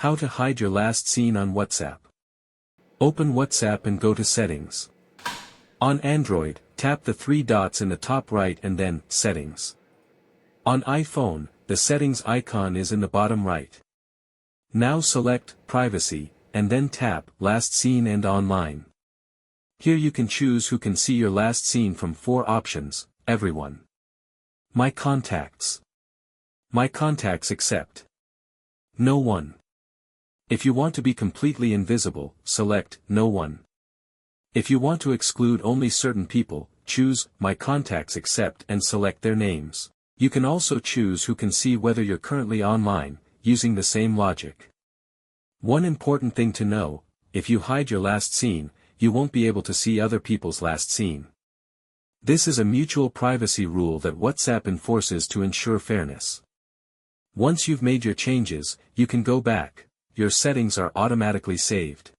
How to hide your last seen on WhatsApp. Open WhatsApp and go to Settings. On Android, tap the three dots in the top right and then Settings. On iPhone, the Settings icon is in the bottom right. Now select Privacy, and then tap Last Seen and Online. Here you can choose who can see your last seen from 4 options: everyone, My contacts, My contacts except no one. If you want to be completely invisible, select No one. If you want to exclude only certain people, choose My contacts except and select their names. You can also choose who can see whether you're currently online, using the same logic. One important thing to know: if you hide your last seen, you won't be able to see other people's last seen. This is a mutual privacy rule that WhatsApp enforces to ensure fairness. Once you've made your changes, you can go back. Your settings are automatically saved.